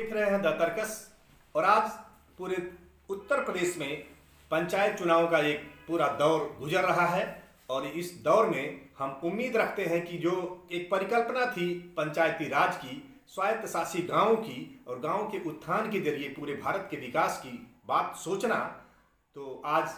देख रहे हैं द तर्कस। और आज पूरे उत्तर प्रदेश में पंचायत चुनाव का एक पूरा दौर गुजर रहा है और इस दौर में हम उम्मीद रखते हैं कि जो एक परिकल्पना थी पंचायती राज की, स्वायत्त शासी गांवों की और गांवों के उत्थान के जरिए पूरे भारत के विकास की बात सोचना, तो आज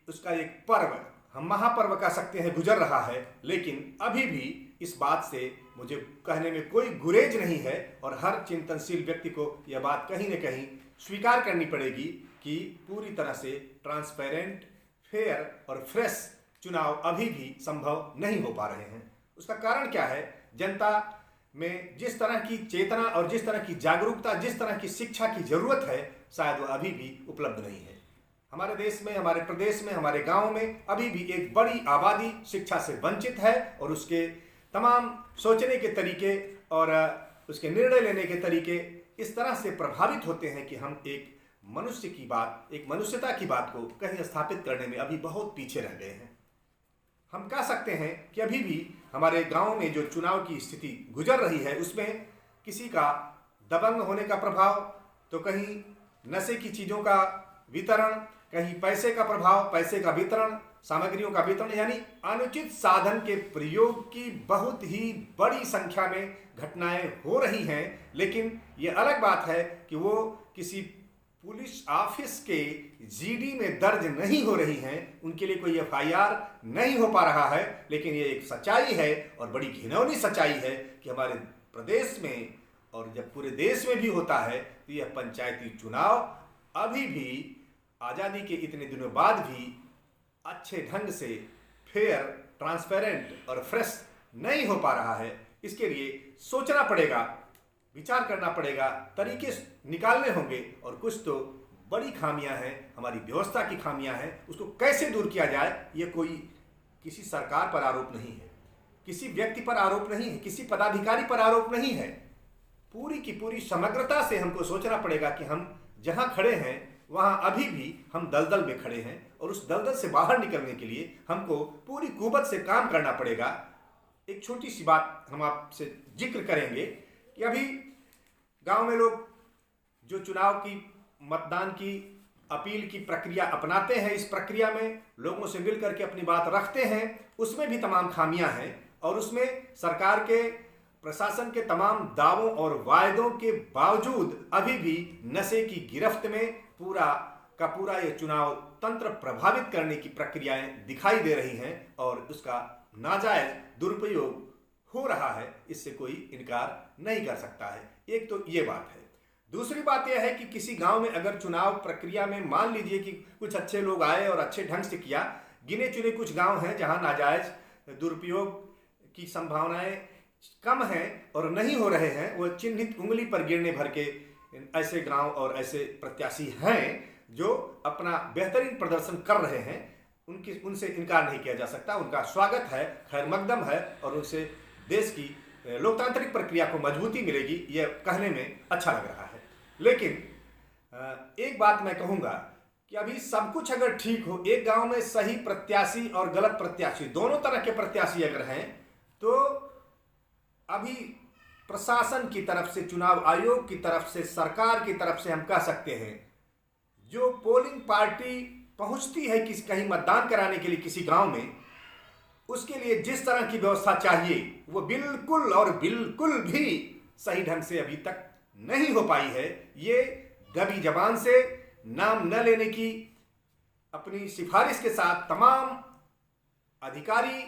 उसका एक पर्व, हम महापर्व कह सकते हैं, गुजर रहा है। लेकिन अभी भी इस बात से मुझे कहने में कोई गुरेज नहीं है और हर चिंतनशील व्यक्ति को यह बात कहीं न कहीं स्वीकार करनी पड़ेगी कि पूरी तरह से ट्रांसपेरेंट, फेयर और फ्रेश चुनाव अभी भी संभव नहीं हो पा रहे हैं। उसका कारण क्या है? जनता में जिस तरह की चेतना और जिस तरह की जागरूकता, जिस तरह की शिक्षा की जरूरत है, शायद वह अभी भी उपलब्ध नहीं है। हमारे देश में, हमारे प्रदेश में, हमारे गांव में अभी भी एक बड़ी आबादी शिक्षा से वंचित है और उसके तमाम सोचने के तरीके और उसके निर्णय लेने के तरीके इस तरह से प्रभावित होते हैं कि हम एक मनुष्य की बात, एक मनुष्यता की बात को कहीं स्थापित करने में अभी बहुत पीछे रह गए हैं। हम कह सकते हैं कि अभी भी हमारे गांव में जो चुनाव की स्थिति गुजर रही है उसमें किसी का दबंग होने का प्रभाव, तो कहीं नशे की चीज़ों का वितरण, कहीं पैसे का प्रभाव, पैसे का वितरण, सामग्रियों का वितरण, यानी अनुचित साधन के प्रयोग की बहुत ही बड़ी संख्या में घटनाएं हो रही हैं। लेकिन ये अलग बात है कि वो किसी पुलिस ऑफिस के जीडी में दर्ज नहीं हो रही हैं, उनके लिए कोई एफआईआर नहीं हो पा रहा है। लेकिन ये एक सच्चाई है और बड़ी घिनौनी सच्चाई है कि हमारे प्रदेश में और जब पूरे देश में भी होता है तो यह पंचायती चुनाव अभी भी आज़ादी के इतने दिनों बाद भी अच्छे ढंग से फेयर, ट्रांसपेरेंट और फ्रेश नहीं हो पा रहा है। इसके लिए सोचना पड़ेगा, विचार करना पड़ेगा, तरीके निकालने होंगे और कुछ तो बड़ी खामियां हैं, हमारी व्यवस्था की खामियां हैं, उसको कैसे दूर किया जाए। ये कोई किसी सरकार पर आरोप नहीं है, किसी व्यक्ति पर आरोप नहीं है, किसी पदाधिकारी पर आरोप नहीं है। पूरी की पूरी समग्रता से हमको सोचना पड़ेगा कि हम जहां खड़े हैं वहां अभी भी हम दलदल में खड़े हैं और उस दलदल से बाहर निकलने के लिए हमको पूरी कुव्वत से काम करना पड़ेगा। एक छोटी सी बात हम आपसे जिक्र करेंगे कि अभी गांव में लोग जो चुनाव की, मतदान की, अपील की प्रक्रिया अपनाते हैं, इस प्रक्रिया में लोगों से मिल करके अपनी बात रखते हैं, उसमें भी तमाम खामियां हैं और उसमें सरकार के, प्रशासन के तमाम दावों और वायदों के बावजूद अभी भी नशे की गिरफ्त में पूरा का पूरा ये चुनाव तंत्र प्रभावित करने की प्रक्रियाएं दिखाई दे रही हैं और उसका नाजायज दुरुपयोग हो रहा है। इससे कोई इनकार नहीं कर सकता है। एक तो ये बात है। दूसरी बात यह है कि किसी गांव में अगर चुनाव प्रक्रिया में मान लीजिए कि कुछ अच्छे लोग आए और अच्छे ढंग से किया, गिने चुने कुछ गांव हैं जहां नाजायज दुरुपयोग की संभावनाएं कम हैं और नहीं हो रहे हैं, वो चिन्हित उंगली पर गिरने भर के ऐसे गांव और ऐसे प्रत्याशी हैं जो अपना बेहतरीन प्रदर्शन कर रहे हैं। उनसे इनकार नहीं किया जा सकता, उनका स्वागत है, खैर मकदम है और उनसे देश की लोकतांत्रिक प्रक्रिया को मजबूती मिलेगी, यह कहने में अच्छा लग रहा है। लेकिन एक बात मैं कहूँगा कि अभी सब कुछ अगर ठीक हो, एक गांव में सही प्रत्याशी और गलत प्रत्याशी, दोनों तरह के प्रत्याशी अगर हैं, तो अभी प्रशासन की तरफ से, चुनाव आयोग की तरफ से, सरकार की तरफ से हम कह सकते हैं, जो पोलिंग पार्टी पहुंचती है कहीं मतदान कराने के लिए किसी गांव में, उसके लिए जिस तरह की व्यवस्था चाहिए वो बिल्कुल और बिल्कुल भी सही ढंग से अभी तक नहीं हो पाई है। ये दबी जबान से नाम न लेने की अपनी सिफारिश के साथ तमाम अधिकारी,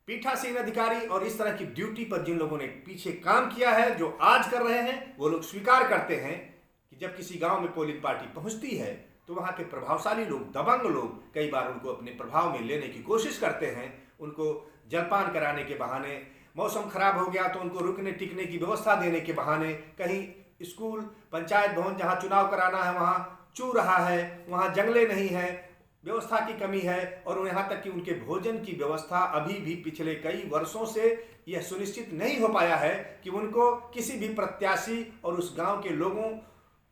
पीठासीन अधिकारी और इस तरह की ड्यूटी पर जिन लोगों ने पीछे काम किया है, जो आज कर रहे हैं, वो लोग स्वीकार करते हैं कि जब किसी गांव में पोलिंग पार्टी पहुंचती है तो वहां के प्रभावशाली लोग, दबंग लोग, कई बार उनको अपने प्रभाव में लेने की कोशिश करते हैं। उनको जलपान कराने के बहाने, मौसम खराब हो गया तो उनको रुकने टिकने की व्यवस्था देने के बहाने, कहीं स्कूल, पंचायत भवन जहाँ चुनाव कराना है वहाँ चू रहा है, वहाँ जंगले नहीं है, व्यवस्था की कमी है और यहाँ तक कि उनके भोजन की व्यवस्था अभी भी पिछले कई वर्षों से यह सुनिश्चित नहीं हो पाया है कि उनको किसी भी प्रत्याशी और उस गांव के लोगों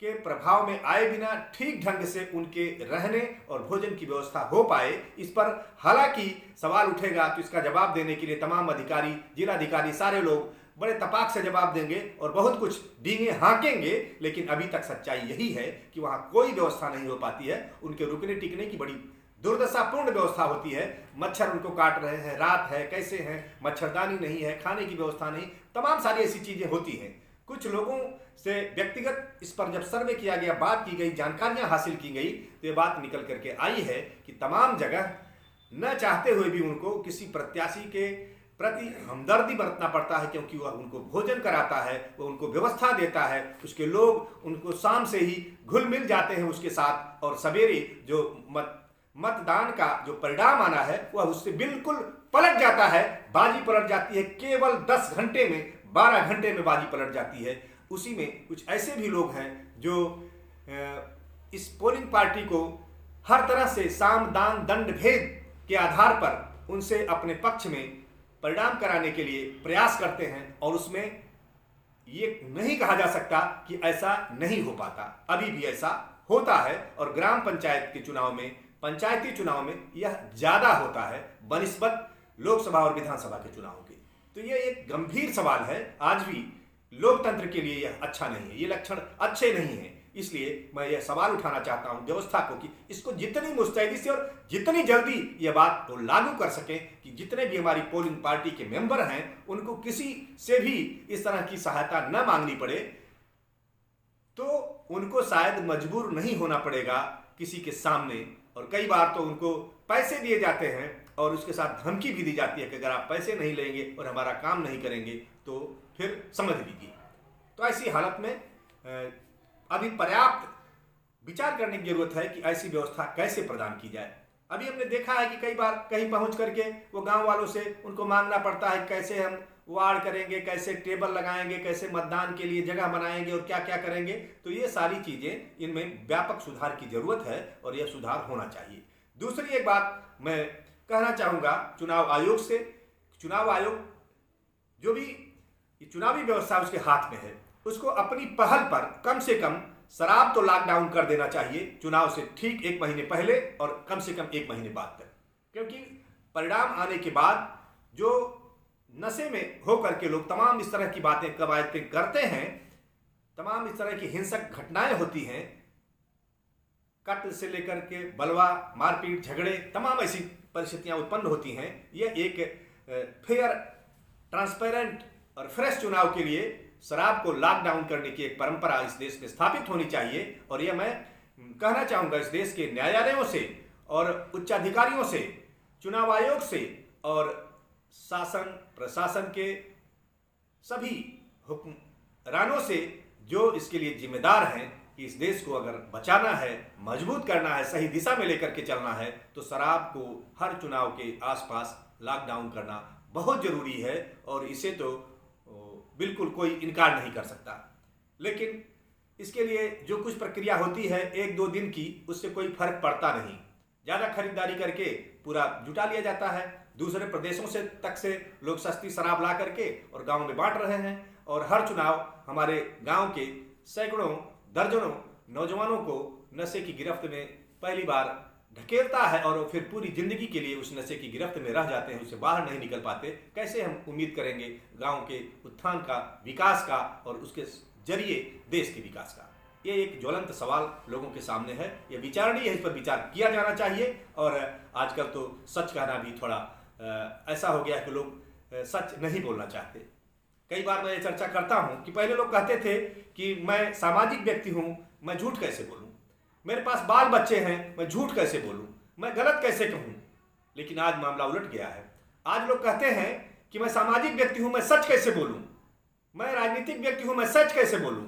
के प्रभाव में आए बिना ठीक ढंग से उनके रहने और भोजन की व्यवस्था हो पाए। इस पर हालांकि सवाल उठेगा तो इसका जवाब देने के लिए तमाम अधिकारी, जिलाधिकारी, सारे लोग बड़े तपाक से जवाब देंगे और बहुत कुछ डींगे हाँकेंगे, लेकिन अभी तक सच्चाई यही है कि वहाँ कोई व्यवस्था नहीं हो पाती है। उनके रुकने टिकने की बड़ी दुर्दशापूर्ण व्यवस्था होती है। मच्छर उनको काट रहे हैं, रात है, कैसे हैं, मच्छरदानी नहीं है, खाने की व्यवस्था नहीं, तमाम सारी ऐसी चीज़ें होती हैं। कुछ लोगों से व्यक्तिगत इस पर जब सर्वे किया गया, बात की गई, जानकारियां हासिल की गई, तो ये बात निकल करके आई है कि तमाम जगह न चाहते हुए भी उनको किसी प्रत्याशी के प्रति हमदर्दी बरतना पड़ता है, क्योंकि वह उनको भोजन कराता है, वह उनको व्यवस्था देता है, उसके लोग उनको शाम से ही घुल मिल जाते हैं उसके साथ, और सवेरे जो मतदान का जो परिणाम आना है वह उससे बिल्कुल पलट जाता है। बाजी पलट जाती है, केवल 10 घंटे में, 12 घंटे में बाजी पलट जाती है। उसी में कुछ ऐसे भी लोग हैं जो इस पोलिंग पार्टी को हर तरह से साम दान दंड भेद के आधार पर उनसे अपने पक्ष में परिणाम कराने के लिए प्रयास करते हैं, और उसमें ये नहीं कहा जा सकता कि ऐसा नहीं हो पाता, अभी भी ऐसा होता है। और ग्राम पंचायत के चुनाव में, पंचायती चुनाव में यह ज्यादा होता है बनिस्बत लोकसभा और विधानसभा के चुनाव के। तो ये एक गंभीर सवाल है। आज भी लोकतंत्र के लिए यह अच्छा नहीं है, ये लक्षण अच्छे नहीं है। इसलिए मैं यह सवाल उठाना चाहता हूं व्यवस्था को कि इसको जितनी मुस्तैदी से और जितनी जल्दी यह बात को लागू कर सकें कि जितने भी हमारी पोलिंग पार्टी के मेंबर हैं उनको किसी से भी इस तरह की सहायता न मांगनी पड़े, तो उनको शायद मजबूर नहीं होना पड़ेगा किसी के सामने। और कई बार तो उनको पैसे दिए जाते हैं और उसके साथ धमकी भी दी जाती है कि अगर आप पैसे नहीं लेंगे और हमारा काम नहीं करेंगे तो फिर समझ लीजिए। तो ऐसी हालत में अभी पर्याप्त विचार करने की जरूरत है कि ऐसी व्यवस्था कैसे प्रदान की जाए। अभी हमने देखा है कि कई बार कहीं पहुंच करके वो गांव वालों से उनको मांगना पड़ता है कैसे हम वार्ड करेंगे, कैसे टेबल लगाएंगे, कैसे मतदान के लिए जगह बनाएंगे और क्या क्या करेंगे। तो ये सारी चीजें, इनमें व्यापक सुधार की जरूरत है और यह सुधार होना चाहिए। दूसरी एक बात मैं कहना चाहूंगा चुनाव आयोग से, चुनाव आयोग जो भी चुनावी व्यवस्था उसके हाथ में है, उसको अपनी पहल पर कम से कम शराब तो लॉकडाउन कर देना चाहिए चुनाव से ठीक 1 महीने पहले और कम से कम 1 महीने बाद तक। क्योंकि परिणाम आने के बाद जो नशे में होकर के लोग तमाम इस तरह की बातें कवायदें करते हैं, तमाम इस तरह की हिंसक घटनाएं होती हैं, कत्ल से लेकर के बलवा, मारपीट, झगड़े, तमाम ऐसी परिस्थितियां उत्पन्न होती हैं। यह एक फेयर, ट्रांसपेरेंट और फ्रेश चुनाव के लिए शराब को लॉकडाउन करने की एक परंपरा इस देश में स्थापित होनी चाहिए। और यह मैं कहना चाहूंगा इस देश के न्यायालयों से और उच्चाधिकारियों से, चुनाव आयोग से और शासन प्रशासन के सभी हुक्मरानों से जो इसके लिए जिम्मेदार हैं कि इस देश को अगर बचाना है, मजबूत करना है, सही दिशा में लेकर के चलना है, तो शराब को हर चुनाव के आसपास लॉकडाउन करना बहुत जरूरी है। और इसे तो बिल्कुल कोई इनकार नहीं कर सकता। लेकिन इसके लिए जो कुछ प्रक्रिया होती है 1-2 दिन की, उससे कोई फर्क पड़ता नहीं। ज़्यादा खरीदारी करके पूरा जुटा लिया जाता है। दूसरे प्रदेशों से तक से लोग सस्ती शराब ला करके और गांव में बांट रहे हैं। और हर चुनाव हमारे गांव के सैकड़ों, दर्जनों नौजवानों को नशे की गिरफ्त में पहली बार ढकेलता है और फिर पूरी जिंदगी के लिए उस नशे की गिरफ्त में रह जाते हैं, उससे बाहर नहीं निकल पाते। कैसे हम उम्मीद करेंगे गांव के उत्थान का, विकास का और उसके जरिए देश के विकास का? ये एक ज्वलंत सवाल लोगों के सामने है। ये विचारणीय है, इस पर विचार किया जाना चाहिए। और आजकल तो सच कहना भी थोड़ा ऐसा हो गया है कि लोग सच नहीं बोलना चाहते। कई बार मैं ये चर्चा करता हूँ कि पहले लोग कहते थे कि मैं सामाजिक व्यक्ति हूँ, मैं झूठ कैसे बोलूँ, मेरे पास बाल बच्चे हैं, मैं झूठ कैसे बोलूं, मैं गलत कैसे कहूं। लेकिन आज मामला उलट गया है। आज लोग कहते हैं कि मैं सामाजिक व्यक्ति हूं, मैं सच कैसे बोलूं, मैं राजनीतिक व्यक्ति हूं, मैं सच कैसे बोलूं,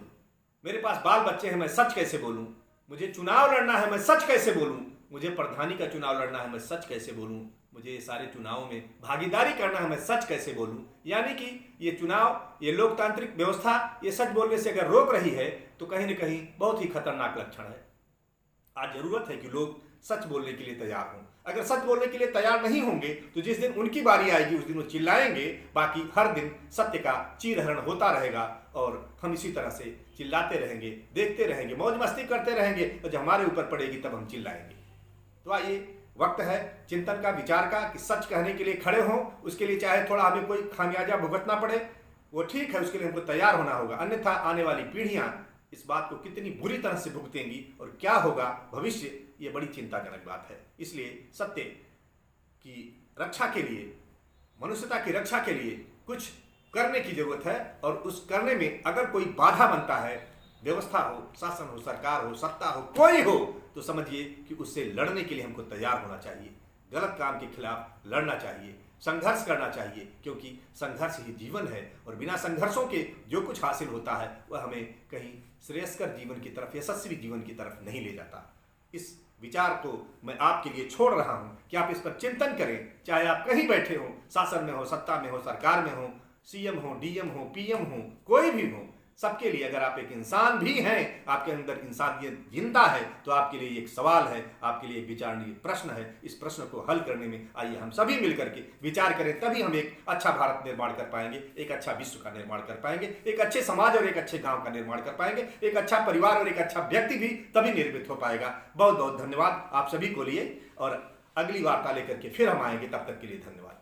मेरे पास बाल बच्चे हैं, मैं सच कैसे बोलूं, मुझे चुनाव लड़ना है, मैं सच कैसे बोलूं, मुझे प्रधानी का चुनाव लड़ना है, मैं सच कैसे बोलूं, मुझे ये सारे चुनावों में भागीदारी करना है, मैं सच कैसे बोलूं। यानी कि ये चुनाव, ये लोकतांत्रिक व्यवस्था, ये सच बोलने से अगर रोक रही है तो कहीं न कहीं बहुत ही खतरनाक लक्षण है। आज जरूरत है कि लोग सच बोलने के लिए तैयार हों। अगर सच बोलने के लिए तैयार नहीं होंगे तो जिस दिन उनकी बारी आएगी उस दिन वो चिल्लाएंगे, बाकी हर दिन सत्य का चीरहरण होता रहेगा और हम इसी तरह से चिल्लाते रहेंगे, देखते रहेंगे, मौज मस्ती करते रहेंगे और जब हमारे ऊपर पड़ेगी तब हम चिल्लाएंगे। तो आइए, वक्त है चिंतन का, विचार का कि सच कहने के लिए खड़े हों। उसके लिए चाहे थोड़ा हमें कोई खामियाजा भुगतना पड़े, वो ठीक है, उसके लिए हमको तैयार होना होगा, अन्यथा आने वाली पीढ़ियां इस बात को कितनी बुरी तरह से भुगतेंगी और क्या होगा भविष्य, ये बड़ी चिंताजनक बात है। इसलिए सत्य की रक्षा के लिए, मनुष्यता की रक्षा के लिए कुछ करने की जरूरत है, और उस करने में अगर कोई बाधा बनता है, व्यवस्था हो, शासन हो, सरकार हो, सत्ता हो, कोई हो, तो समझिए कि उससे लड़ने के लिए हमको तैयार होना चाहिए, गलत काम के खिलाफ लड़ना चाहिए, संघर्ष करना चाहिए, क्योंकि संघर्ष ही जीवन है, और बिना संघर्षों के जो कुछ हासिल होता है वह हमें कहीं श्रेयस्कर जीवन की तरफ, यशस्वी जीवन की तरफ नहीं ले जाता। इस विचार को मैं आपके लिए छोड़ रहा हूं कि आप इस पर चिंतन करें, चाहे आप कहीं बैठे हो, शासन में हो, सत्ता में हो, सरकार में हो, सीएम हो, डीएम हो, पीएम हो, कोई भी हो, सबके लिए अगर आप एक इंसान भी हैं, आपके अंदर इंसानियत जिंदा है, तो आपके लिए एक सवाल है, आपके लिए एक विचारणीय प्रश्न है। इस प्रश्न को हल करने में आइए हम सभी मिलकर के विचार करें, तभी हम एक अच्छा भारत निर्माण कर पाएंगे, एक अच्छा विश्व का निर्माण कर पाएंगे, एक अच्छे समाज और एक अच्छे गांव का निर्माण कर पाएंगे, एक अच्छा परिवार और एक अच्छा व्यक्ति भी तभी निर्मित हो पाएगा। बहुत बहुत धन्यवाद आप सभी को लिए, और अगली वार्ता लेकर के फिर हम आएंगे, तब तक के लिए धन्यवाद।